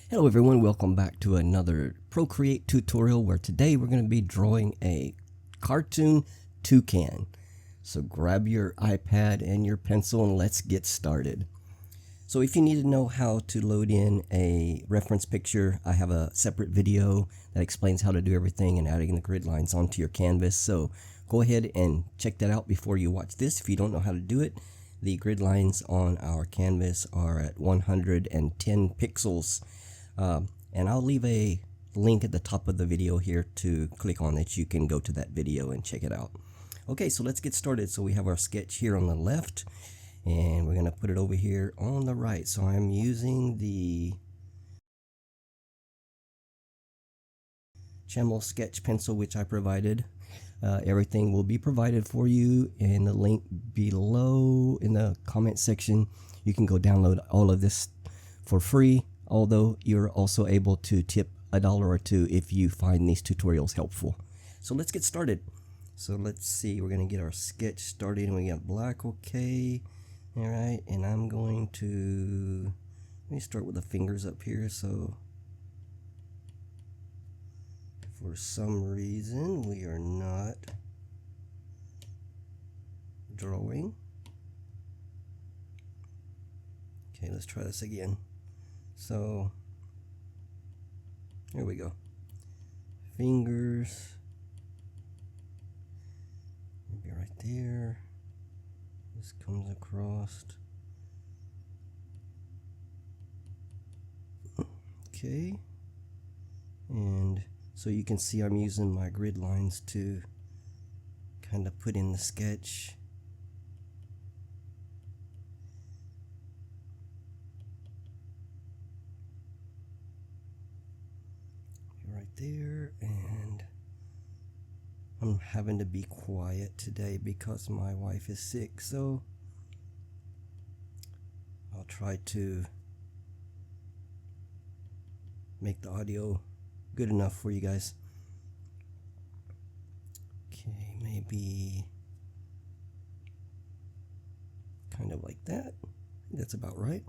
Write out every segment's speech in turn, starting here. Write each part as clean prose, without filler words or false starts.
Hello everyone, welcome back to another Procreate tutorial where today we're going to be drawing a cartoon toucan. So grab your iPad and your pencil and let's get started. So if you need to know how to load in a reference picture, I have a separate video that explains how to do everything and adding the grid lines onto your canvas. So go ahead and check that out before you watch this. If you don't know how to do it, the grid lines on our canvas are at 110 pixels. And I'll leave a link at the top of the video here to click on that. You can go to that video and check it out. Okay, so let's get started. So we have our sketch here on the left and we're going to put it over here on the right. So I'm using the Chameldoesart sketch pencil which I provided. Everything will be provided for you in the link below in the comment section. You can go download all of this for free, although you're also able to tip $1 or $2 if you find these tutorials helpful. So let's get started. So let's see, we're going to get our sketch started and we got black, okay. Alright, and I'm going to, let me start with the fingers up here. So for some reason we are not drawing. Okay, let's try this again. So here we go. Fingers, maybe right there. This comes across. Okay, and so you can see I'm using my grid lines to kind of put in the sketch. Right there, and I'm having to be quiet today because my wife is sick, so I'll try to make the audio good enough for you guys. Okay, maybe kind of like that. That's about right.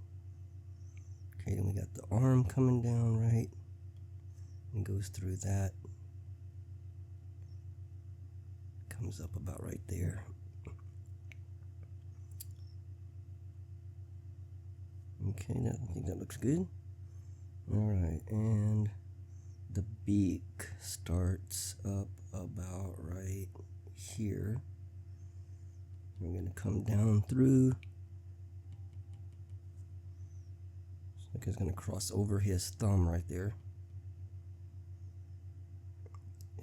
Okay, then we got the arm coming down right and goes through that, comes up about right there. Okay, I think that looks good. Alright, and the beak starts up about right here. We're going to come down through. Looks like it's going to cross over his thumb right there.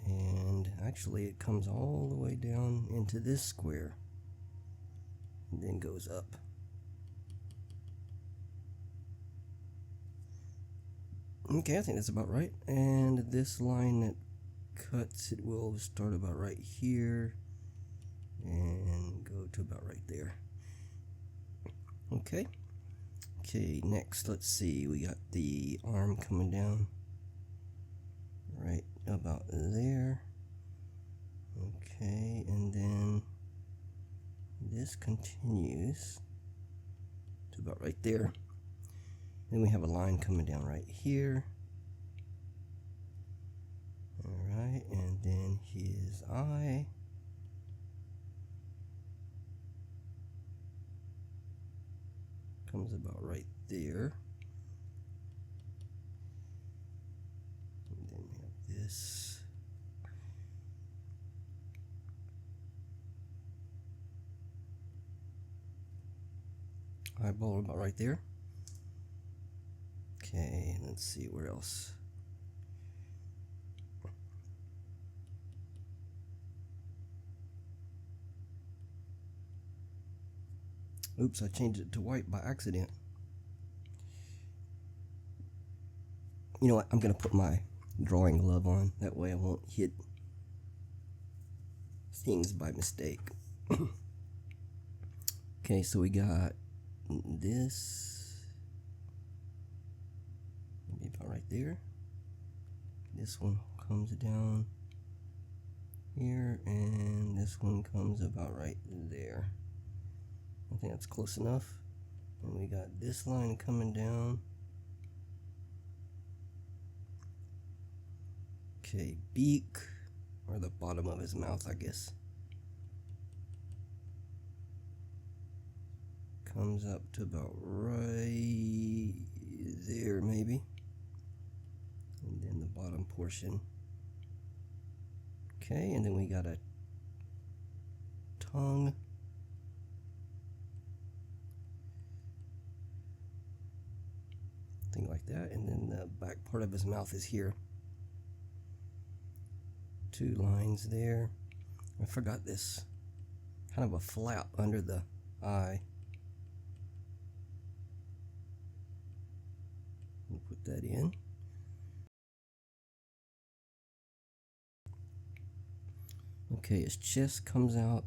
And actually it comes all the way down into this square and then goes up. Okay, I think that's about right. And this line that cuts it will start about right here and go to about right there. Okay. Okay, next let's see, we got the arm coming down right about there. Okay, and then this continues to about right there. Then we have a line coming down right here. Alright, and then his eye comes about right there. And then we have this. Eyeball about right there. Okay, let's see where else. Oops, I changed it to white by accident. You know what? I'm going to put my drawing glove on. That way I won't hit things by mistake. Okay, so we got this. Maybe about right there. This one comes down here, and this one comes about right there. I think that's close enough. And we got this line coming down Okay, beak, or the bottom of his mouth, I guess. Comes up to about right there, maybe. And then the bottom portion. Okay, and then we got a tongue. Thing like that, and then the back part of his mouth is here. 2 lines there. I forgot this. Kind of a flap under the eye. We'll put that in. Okay, his chest comes out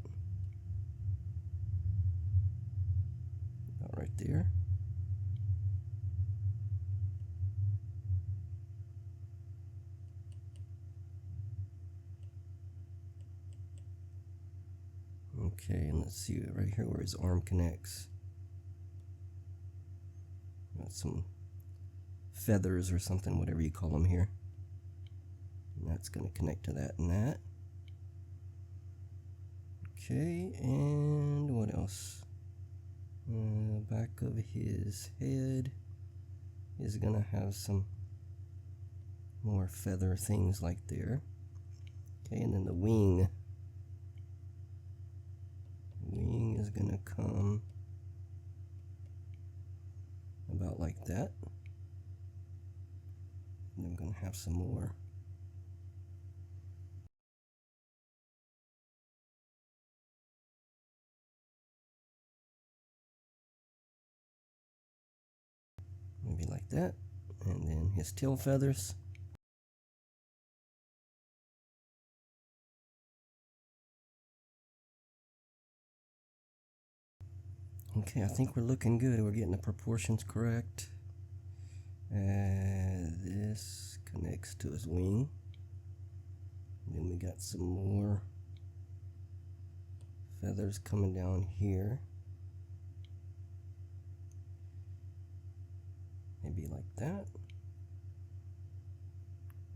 about right there. Okay, and let's see right here where his arm connects. Got some feathers or something, whatever you call them here. And that's going to connect to that and that. Okay, and what else? Back of his head is going to have some more feather things like there. Okay, and then the wing. Wing is going to come about like that. And I'm going to have some more. Maybe like that. And then his tail feathers. Okay, I think we're looking good. We're getting the proportions correct. This connects to his wing. And then we got some more feathers coming down here. Maybe like that.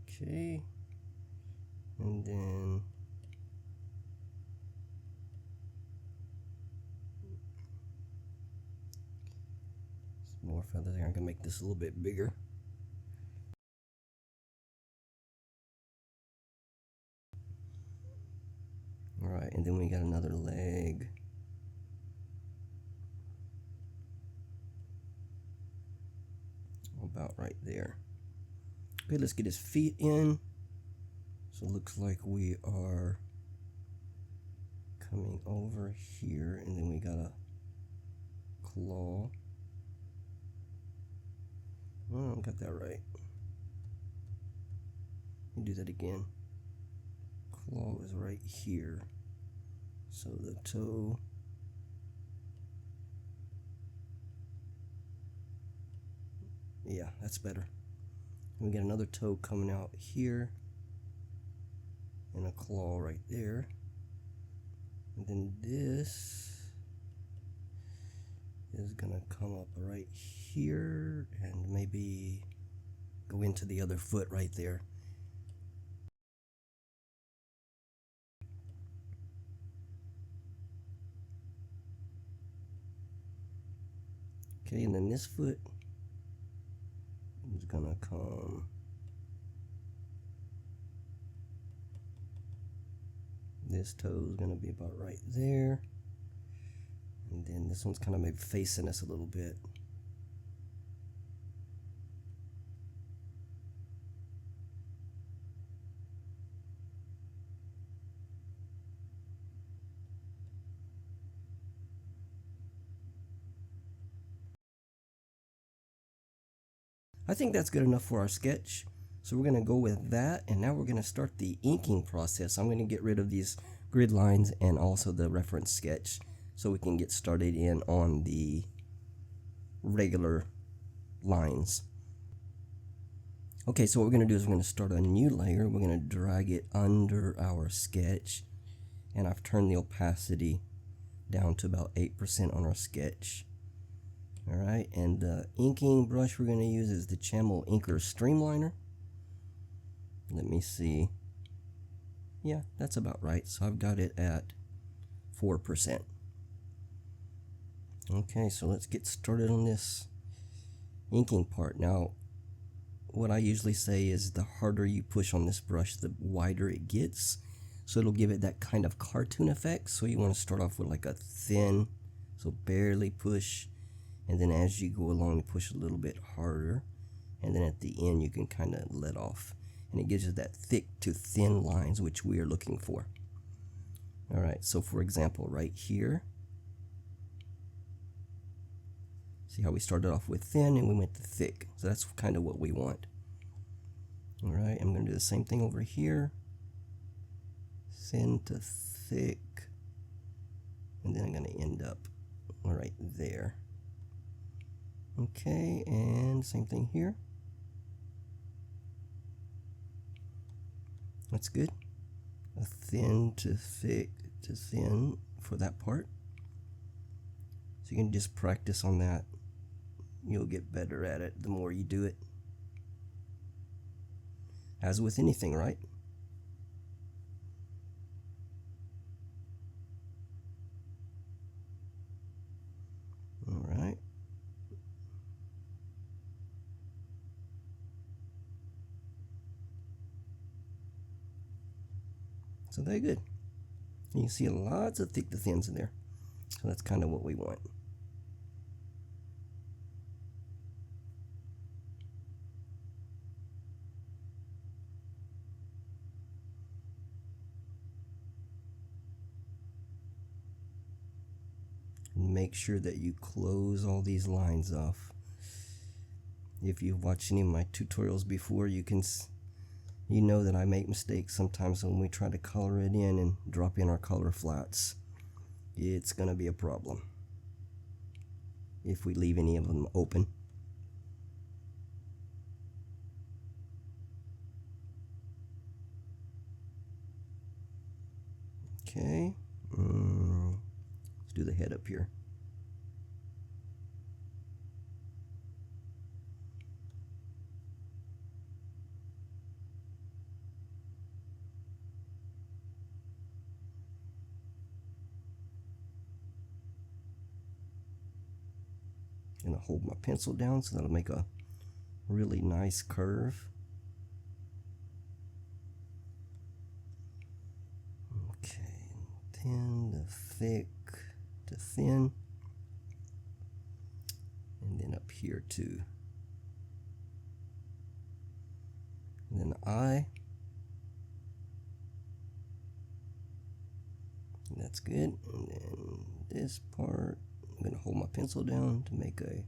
Okay. And then some more feathers there. I'm gonna make this a little bit bigger. Alright, and then we got another leg. About right there. Okay, let's get his feet in. So it looks like we are coming over here, and then we got a claw. Oh, I got that right. Let me do that again. Claw is right here. So the toe. Yeah, that's better. And we got another toe coming out here. And a claw right there. And then this is gonna come up right here and maybe go into the other foot right there. Okay, and then this foot is gonna come this toe is gonna be about right there, and then this one's kind of maybe facing us a little bit. I think that's good enough for our sketch. So we're going to go with that, and now we're going to start the inking process. I'm going to get rid of these grid lines and also the reference sketch so we can get started in on the regular lines. Okay, so what we're going to do is we're going to start a new layer. We're going to drag it under our sketch, and I've turned the opacity down to about 8% on our sketch. Alright, and the inking brush we're going to use is the Chameldoesart Streamliner. Let me see. Yeah, that's about right. So I've got it at 4%. Okay, so let's get started on this inking part. Now, what I usually say is the harder you push on this brush, the wider it gets. So it'll give it that kind of cartoon effect. So you want to start off with like a thin, so barely push. And then as you go along, you push a little bit harder. And then at the end, you can kind of let off. And it gives you that thick to thin lines, which we are looking for. All right, so for example, right here, see how we started off with thin and we went to thick. So that's kind of what we want. All right, I'm going to do the same thing over here. Thin to thick. And then I'm going to end up right there. Okay, and same thing here. That's good. A thin to thick to thin for that part. So you can just practice on that. You'll get better at it the more you do it. As with anything, right? All right. So they're good. You can see lots of thick to thins in there. So that's kind of what we want. Make sure that you close all these lines off. If you've watched any of my tutorials before, you know that I make mistakes sometimes when we try to color it in and drop in our color flats. It's going to be a problem if we leave any of them open. Okay, let's do the head up here. I'm going to hold my pencil down so that'll make a really nice curve. Okay, thin to thick to thin. And then up here too. And then the eye. And that's good. And then this part, I'm going to hold my pencil down to make a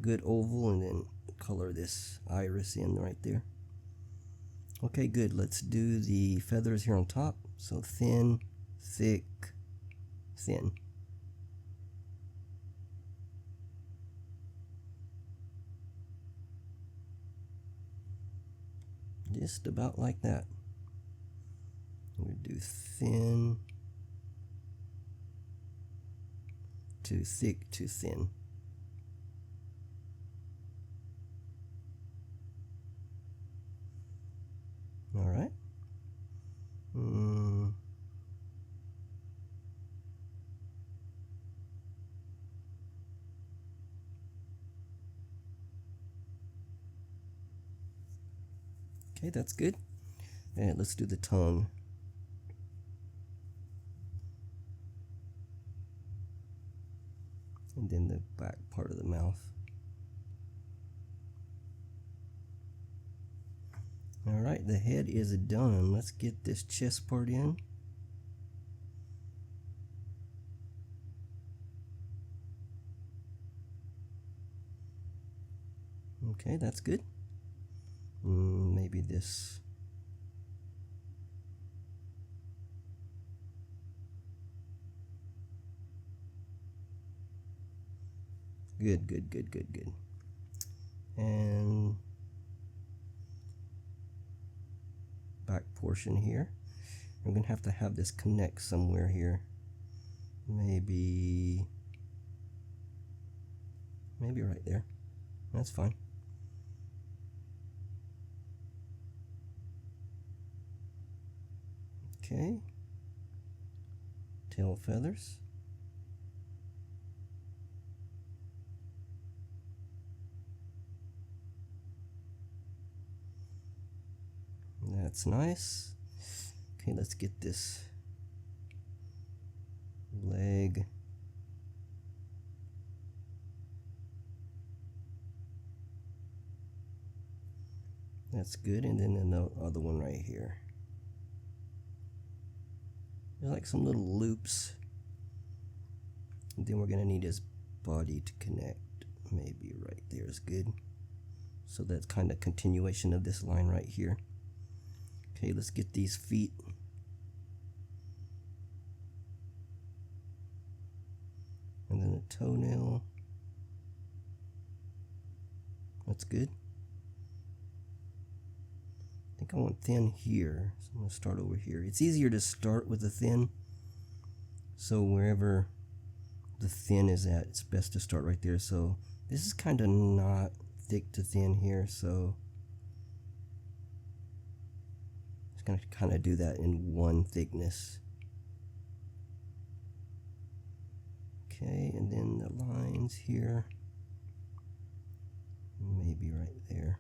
good oval and then color this iris in right there. Okay, good. Let's do the feathers here on top. So thin, thick, thin. Just about like that. We do thin to thick to thin. All right. Okay, that's good. And let's do the tongue. And then the back part of the mouth. All right, the head is done. Let's get this chest part in. Okay, that's good. Maybe this. Good, good, good, good, good. And back portion here. I'm gonna have to have this connect somewhere here. Maybe right there. That's fine. Okay. Tail feathers. That's nice. Okay, let's get this leg. That's good, and then the other one right here. There's like some little loops. And then we're gonna need his body to connect. Maybe right there is good. So that's kind of continuation of this line right here. Okay, let's get these feet. And then a toenail. That's good. I think I want thin here, so I'm going to start over here. It's easier to start with the thin, so wherever the thin is at, it's best to start right there. So this is kind of not thick to thin here, so just going to kind of do that in one thickness. Okay, and then the lines here, maybe right there.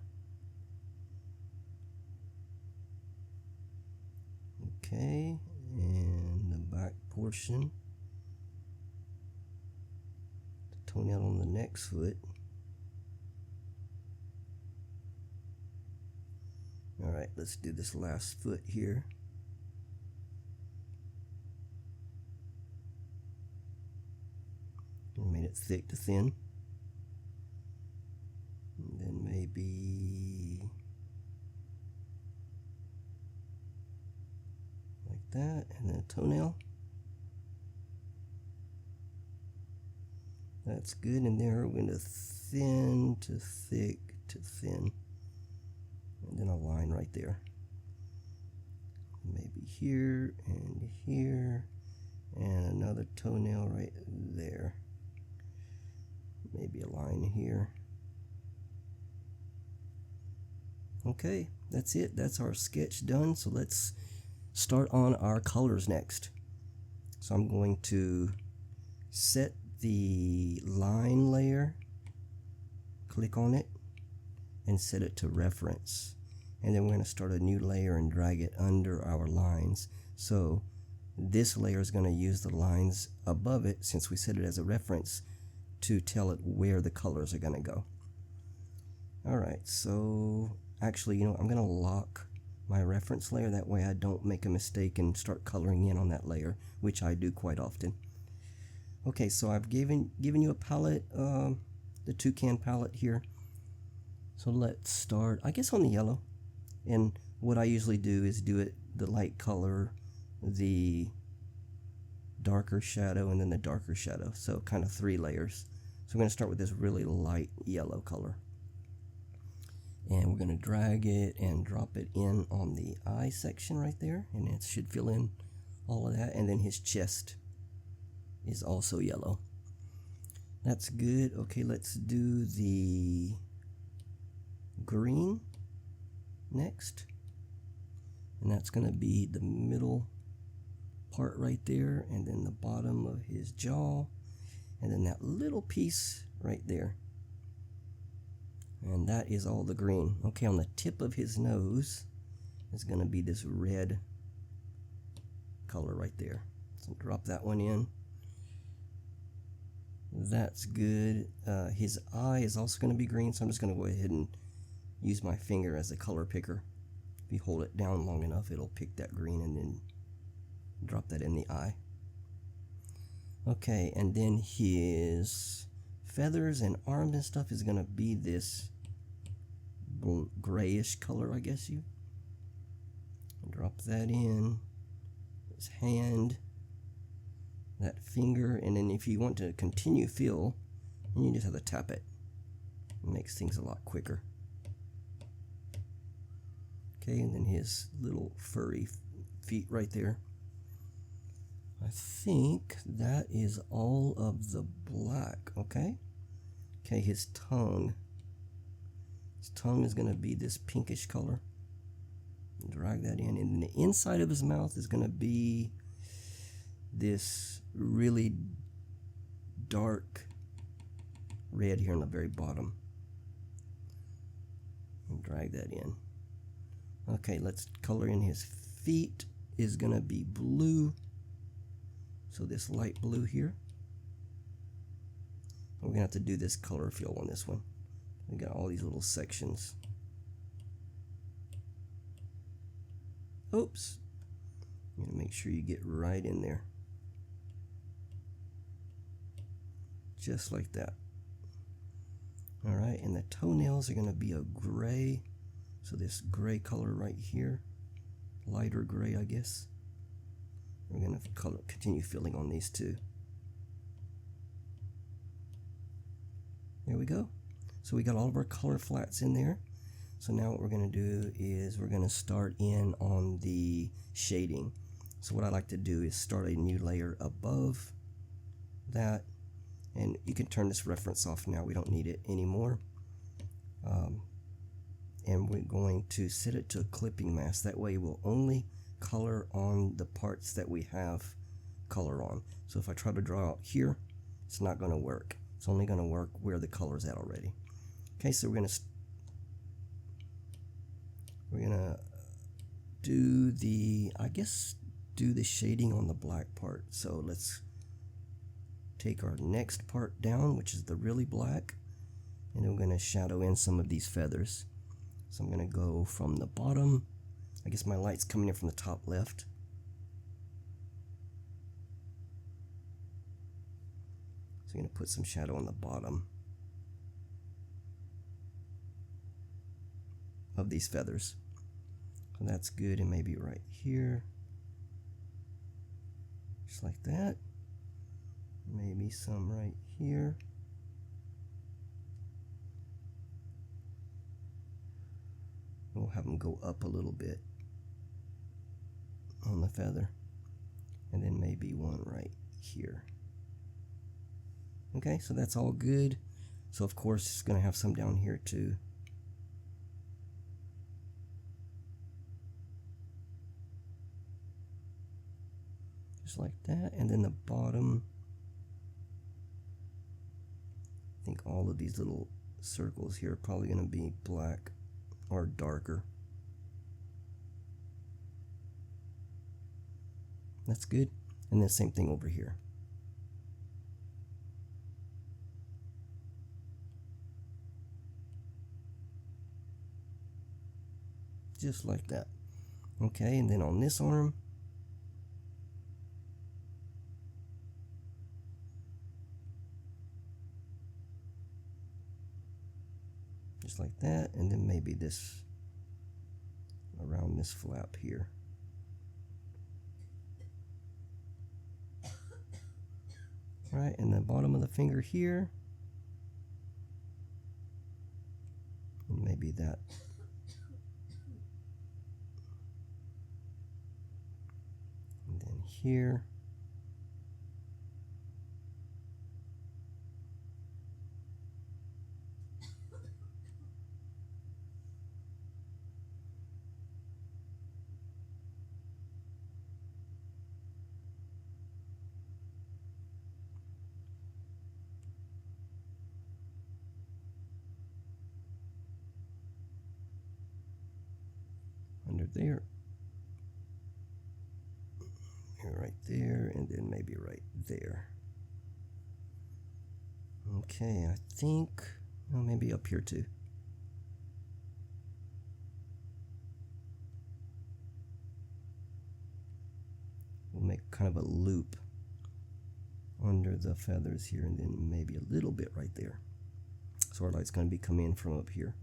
Okay, and the back portion, the toenail on the next foot. Alright, let's do this last foot here. And made it thick to thin. And then maybe that, and then a toenail. That's good, and then we're going to thin to thick to thin, and then a line right there. Maybe here and here, and another toenail right there. Maybe a line here. Okay, that's it. That's our sketch done. So let's start on our colors next. So I'm going to set the line layer, click on it, and set it to reference. And then we're going to start a new layer and drag it under our lines. So this layer is going to use the lines above it, since we set it as a reference, to tell it where the colors are going to go. Alright, so actually, I'm going to lock my reference layer, that way I don't make a mistake and start coloring in on that layer, which I do quite often. Okay, so I've given you a palette, the Toucan palette here. So let's start, I guess, on the yellow. And what I usually do is do it the light color, the darker shadow, and then the darker shadow. So kind of 3 layers. So I'm going to start with this really light yellow color. And we're going to drag it and drop it in on the eye section right there, and it should fill in all of that. And then his chest is also yellow. That's good. Okay, let's do the green next, and that's going to be the middle part right there, and then the bottom of his jaw, and then that little piece right there. And that is all the green. Okay, on the tip of his nose is going to be this red color right there. So drop that one in. That's good. His eye is also going to be green, so I'm just going to go ahead and use my finger as a color picker. If you hold it down long enough, it'll pick that green and then drop that in the eye. Okay, and then his feathers and arms and stuff is going to be this grayish color, I guess. You drop that in. His hand, that finger, and then if you want to continue fill, then you just have to tap it. It makes things a lot quicker. Okay, and then his little furry feet right there. I think that is all of the black. Okay, his tongue. His tongue is going to be this pinkish color. Drag that in, and the inside of his mouth is going to be this really dark red here on the very bottom. And drag that in. Okay, let's color in his feet is going to be blue. So this light blue here. We're going to have to do this color fill on this one. We got all these little sections. Oops. You gotta make sure you get right in there. Just like that. Alright, and the toenails are going to be a gray. So this gray color right here. Lighter gray, I guess. We're going to continue filling on these two. There we go. So we got all of our color flats in there. So now what we're going to do is we're going to start in on the shading. So what I like to do is start a new layer above that. And you can turn this reference off now. We don't need it anymore. And we're going to set it to a clipping mask. That way we'll only color on the parts that we have color on. So if I try to draw out here, it's not going to work. It's only going to work where the color's at already. Okay, so we're going to do the, do the shading on the black part. So let's take our next part down, which is the really black, and we're going to shadow in some of these feathers. So I'm going to go from the bottom. I guess my light's coming in from the top left. So I'm going to put some shadow on the bottom of these feathers. And that's good, and maybe right here. Just like that. Maybe some right here. We'll have them go up a little bit on the feather. And then maybe one right here. Okay, so that's all good. So of course it's going to have some down here too. Just like that. And then the bottom, I think all of these little circles here are probably going to be black or darker. That's good. And the same thing over here. Just like that. Okay, and then on this arm, just like that, and then maybe this around this flap here. Right, and the bottom of the finger here, and maybe that. And then here. Under there, right there, and then maybe right there. Okay, I think, well, maybe up here too. We'll make kind of a loop under the feathers here, and then maybe a little bit right there. So our light's going to be coming in from up here.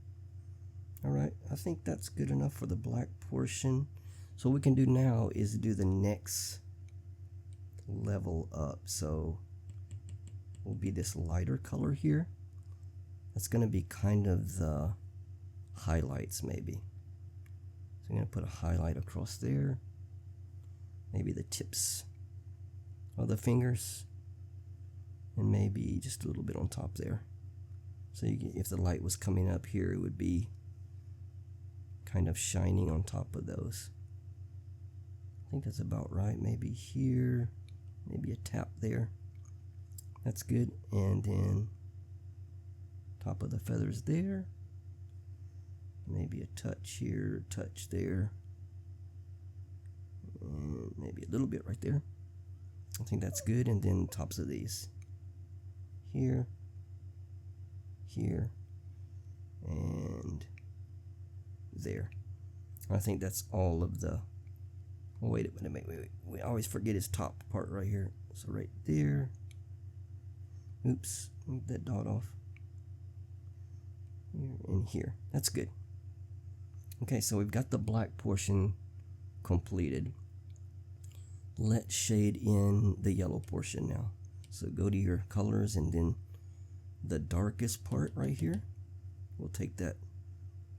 Alright, I think that's good enough for the black portion. So what we can do now is do the next level up. So will be this lighter color here. That's going to be kind of the highlights maybe. So I'm going to put a highlight across there. Maybe the tips of the fingers. And maybe just a little bit on top there. So if the light was coming up here, it would be kind of shining on top of those. I think that's about right. Maybe here, maybe a tap there. That's good. And then top of the feathers there. Maybe a touch here, a touch there. And maybe a little bit right there. I think that's good. And then tops of these. Here, here, and there. I think that's all of the, oh, wait. We always forget his top part right here. So right there. Oops, move that dot off. Here and here. That's good. Okay, so we've got the black portion completed. Let's shade in the yellow portion now. So go to your colors, and then the darkest part right here, we'll take that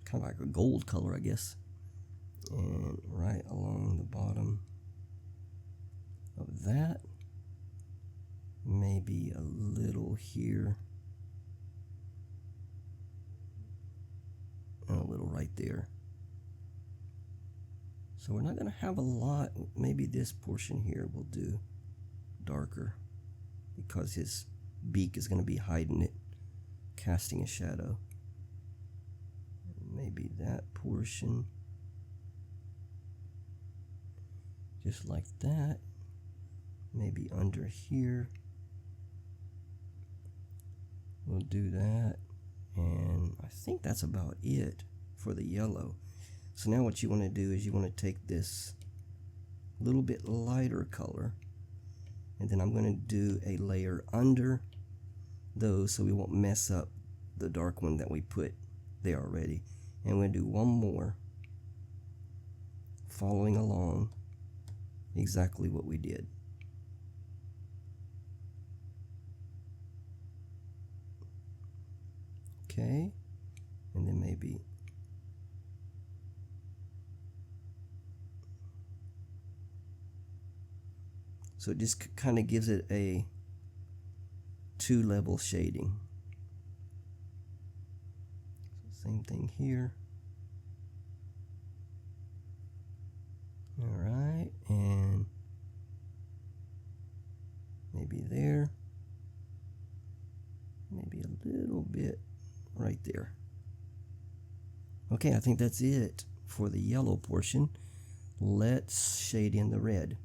kind of like a gold color, I guess, and right along the bottom of that, maybe a little here and a little right there. So we're not going to have a lot. Maybe this portion here will do darker because his beak is going to be hiding it, casting a shadow. Maybe that portion, just like that. Maybe under here, we'll do that. And I think that's about it for the yellow. So now what you want to do is you want to take this little bit lighter color, and then I'm going to do a layer under those so we won't mess up the dark one that we put there already. And we're going to do one more, following along exactly what we did. Okay, and then maybe so it just kind of gives it a two-level shading. So same thing here. All right, and maybe there, maybe a little bit right there. Okay, I think that's it for the yellow portion. Let's shade in the red.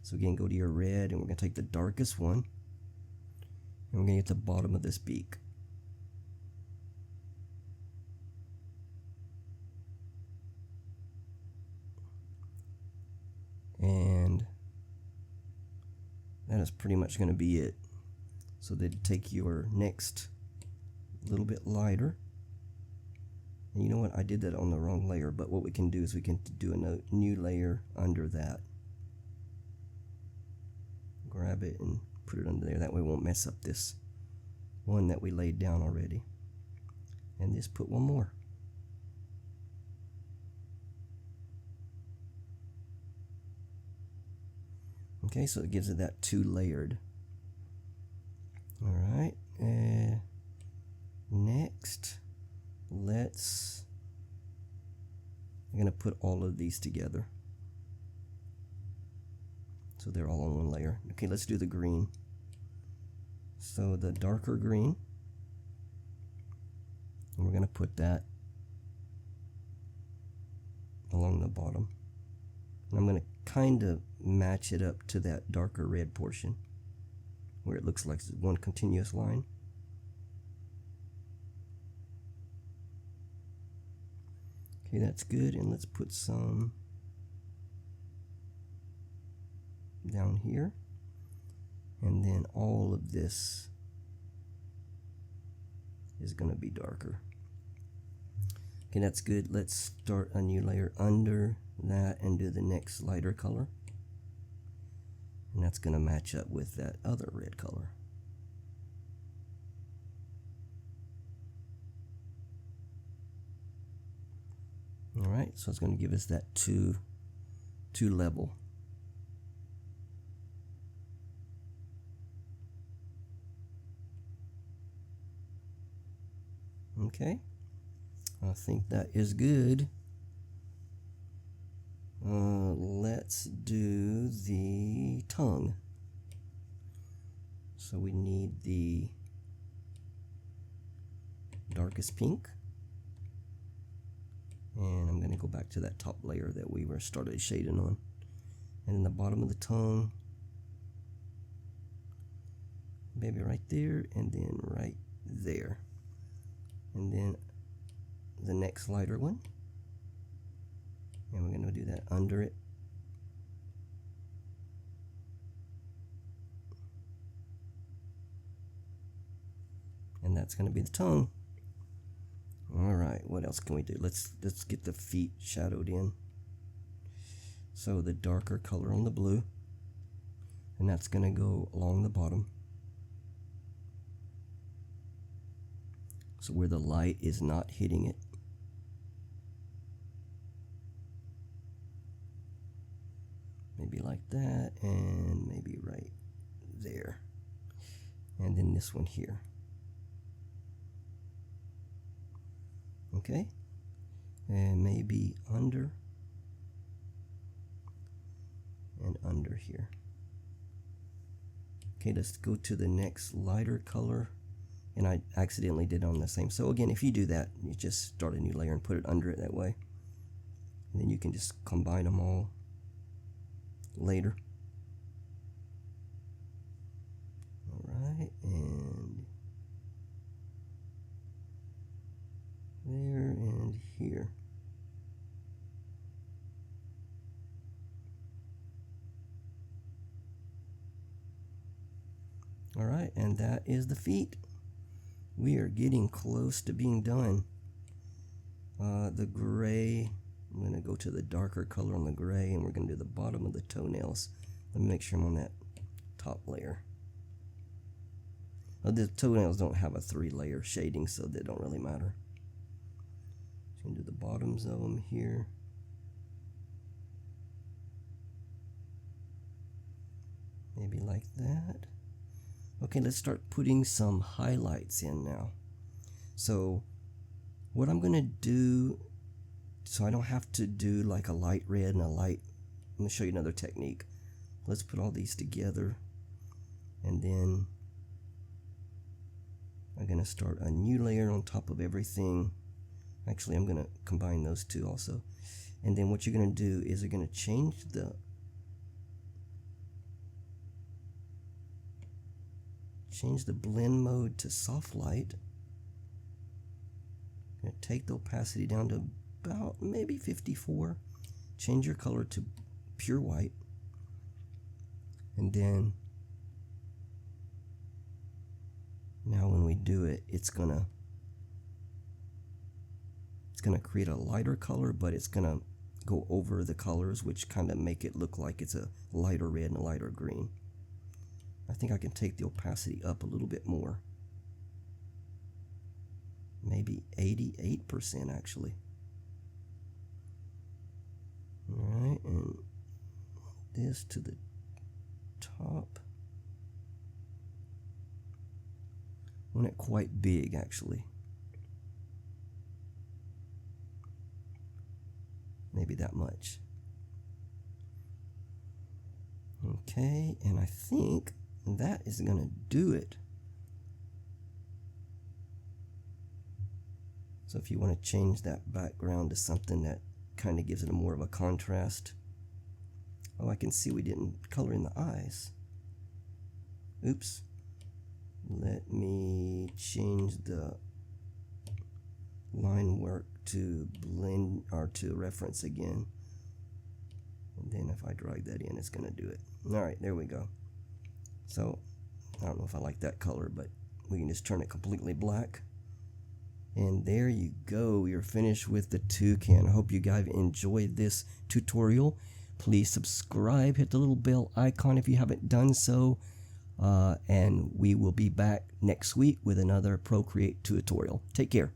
So again, go to your red, and we're going to take the darkest one, and we're going to get the bottom of this beak. And that is pretty much going to be it. So then take your next little bit lighter, and you know what, I did that on the wrong layer, but what we can do is we can do a new layer under that. Grab it and put it under there. That way we won't mess up this one that we laid down already. And just put one more. Okay, so it gives it that two-layered. All right. Next, I'm going to put all of these together. So they're all on one layer. Okay, let's do the green. So the darker green, and we're going to put that along the bottom. And I'm going to kind of match it up to that darker red portion where it looks like it's one continuous line. Okay, that's good. And let's put some down here, and then all of this is going to be darker. Okay, that's good. Let's start a new layer under that and do the next lighter color, and that's going to match up with that other red color. All right, so it's going to give us that two level. Okay, I think that is good. Let's do the tongue. So we need the darkest pink. And I'm going to go back to that top layer that we were started shading on. And then the bottom of the tongue, maybe right there, and then right there. And then the next lighter one. And we're going to do that under it. And that's going to be the tongue. All right, what else can we do? Let's get the feet shadowed in. So the darker color on the blue, and that's going to go along the bottom. So where the light is not hitting it. Maybe like that, and maybe right there. And then this one here. Okay, and maybe under and under here. Okay, let's go to the next lighter color, and I accidentally did on the same. So again, if you do that, you just start a new layer and put it under it that way, and then you can just combine them all later. All right, and there and here. All right, and that is the feet. We are getting close to being done. The gray, I'm going to go to the darker color on the gray, and we're going to do the bottom of the toenails. Let me make sure I'm on that top layer. The toenails don't have a 3-layer shading, so they don't really matter. So I'm going to do the bottoms of them here. Maybe like that. Okay, let's start putting some highlights in now. So what I'm going to do, so I don't have to do like a light red and a light, I'm going to show you another technique. Let's put all these together, and then I'm going to start a new layer on top of everything. Actually, I'm going to combine those two also. And then what you're going to do is you're going to change the blend mode to soft light. I'm going to take the opacity down to about maybe 54. Change your color to pure white. And then now when we do it, it's gonna create a lighter color, but it's gonna go over the colors, which kind of make it look like it's a lighter red and a lighter green. I think I can take the opacity up a little bit more. Maybe 88% actually. Alright, and this to the top. I want it quite big actually. Maybe that much. Okay, and I think that is going to do it. So if you want to change that background to something that kind of gives it more of a contrast. Oh, I can see we didn't color in the eyes. Oops. Let me change the line work to blend or to reference again. And then if I drag that in, it's going to do it. Alright, there we go. So, I don't know if I like that color, but we can just turn it completely black. And there you go. You're finished with the toucan. I hope you guys enjoyed this tutorial. Please subscribe. Hit the little bell icon if you haven't done so. And we will be back next week with another Procreate tutorial. Take care.